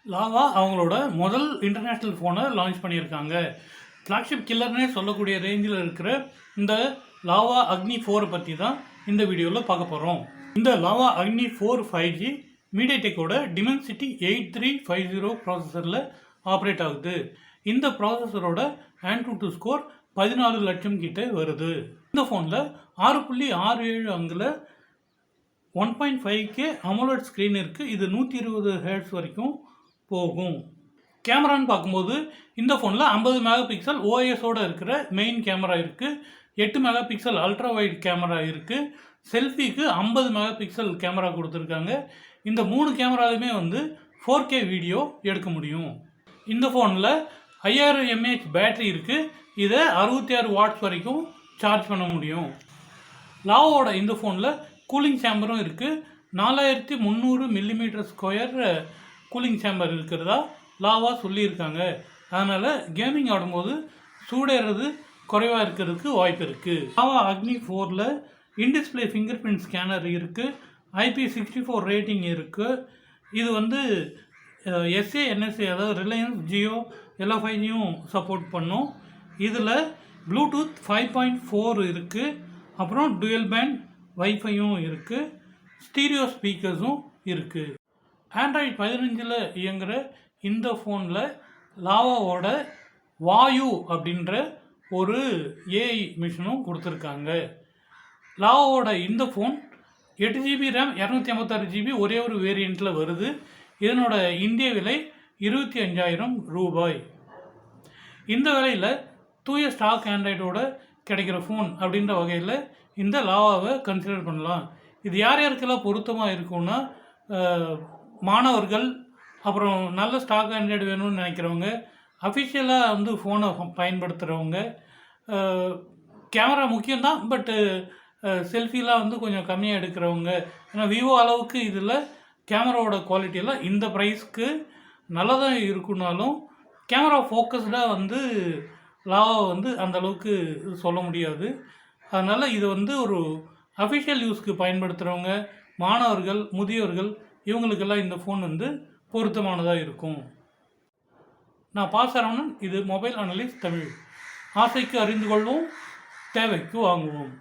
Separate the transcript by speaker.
Speaker 1: Lava அவங்களோட முதல் international ஃபோனை லான்ச் பண்ணியிருக்காங்க. ஃப்ளாக்ஷிப் கில்லர்னே சொல்லக்கூடிய ரேஞ்சில் இருக்கிற இந்த லாவா அக்னி 4 பற்றி தான் இந்த வீடியோவில் பார்க்க போகிறோம். இந்த லாவா அக்னி 4 5G மீடியாடெக்கோட டிமென்சிட்டி 8350 ப்ராசஸரில் ஆப்ரேட் ஆகுது. இந்த ப்ராசஸரோட AnTuTu ஸ்கோர் 14 லட்சம் கிட்ட வருது. இந்த ஃபோனில் 6.67 அங்குல 1.5K AMOLED ஸ்க்ரீன் இருக்குது. இது 120 ஹெர்ட்ஸ் வரைக்கும் போகும். கேமரான்னு பார்க்கும்போது இந்த ஃபோனில் 50 மெகா பிக்சல் ஓஎஸோடு இருக்கிற மெயின் கேமரா இருக்குது. 8 mega pixel ultra wide camera இருக்குது. செல்ஃபிக்கு 50 மெகா பிக்சல் கேமரா கொடுத்துருக்காங்க. இந்த 3 கேமராலுமே 4K வீடியோ எடுக்க முடியும். இந்த ஃபோனில் 5000 mAh பேட்டரி இருக்குது. இதை 66 வாட்ஸ் வரைக்கும் சார்ஜ் பண்ண முடியும். லாவோட இந்த ஃபோனில் கூலிங் சேம்பரும் இருக்குது. 4300 மில்லிமீட்டர் ஸ்கொயர் கூலிங் சேம்பர் இருக்கிறதா லாவா சொல்லியிருக்காங்க. அதனால் கேமிங் ஆடும்போது சூடேறது குறைவாக இருக்கிறதுக்கு வாய்ப்பு இருக்குது. லாவா அக்னி 4ல் இன்டிஸ்பிளே ஃபிங்கர் பிரிண்ட் ஸ்கேனர் இருக்குது. IP64 ரேட்டிங் இருக்குது. இது SA NSA அதாவது ரிலையன்ஸ் ஜியோ எல்லா 5Gயும் சப்போர்ட் பண்ணும். இதில் ப்ளூடூத் 5.4 இருக்குது. அப்புறம் டுயல் பேண்ட் வைஃபையும் இருக்குது. ஸ்டீரியோ ஸ்பீக்கர்ஸும் இருக்குது. ஆண்ட்ராய்டு 15ல் இயங்குகிற இந்த ஃபோனில் லாவாவோட வாயு அப்படின்ற ஒரு ஏஐ மிஷினும் கொடுத்துருக்காங்க. லாவாவோட இந்த ஃபோன் 8GB ரேம் 256GB ஒரே ஒரு வேரியண்ட்டில் வருது. இதனோட இந்திய விலை 25,000 ரூபாய். இந்த விலையில் தூய ஸ்டாக் ஆண்ட்ராய்டோட கிடைக்கிற ஃபோன் அப்படின்ற வகையில் இந்த லாவாவை கன்சிடர் பண்ணலாம். இது யார் யாருக்கெல்லாம் பொருத்தமாக இருக்கும்னா, மாணவர்கள், அப்புறம் நல்ல ஸ்டாக் ஆண்ட்ராய்டு வேணும்னு நினைக்கிறவங்க, அஃபிஷியலாக ஃபோனை பயன்படுத்துகிறவங்க, கேமரா முக்கியம்தான், பட்டு செல்ஃபிலாம் கொஞ்சம் கம்மியாக எடுக்கிறவங்க. ஏன்னா விவோ அளவுக்கு இதில் கேமராவோட குவாலிட்டியெல்லாம் இந்த ப்ரைஸ்க்கு நல்லதாக இருக்குனாலும் கேமரா ஃபோக்கஸ்டாக லாவா அந்தளவுக்கு சொல்ல முடியாது. அதனால் இது ஒரு அஃபிஷியல் யூஸ்க்கு பயன்படுத்துகிறவங்க, மாணவர்கள், முதியோர்கள் இவங்களுக்கெல்லாம் இந்த ஃபோன் பொருத்தமானதாக இருக்கும். நான் பாசரவணன். இது மொபைல் அனலிஸ்ட் தமிழ். ஆசைக்கு அறிந்து கொள்வோம், தேவைக்கு வாங்குவோம்.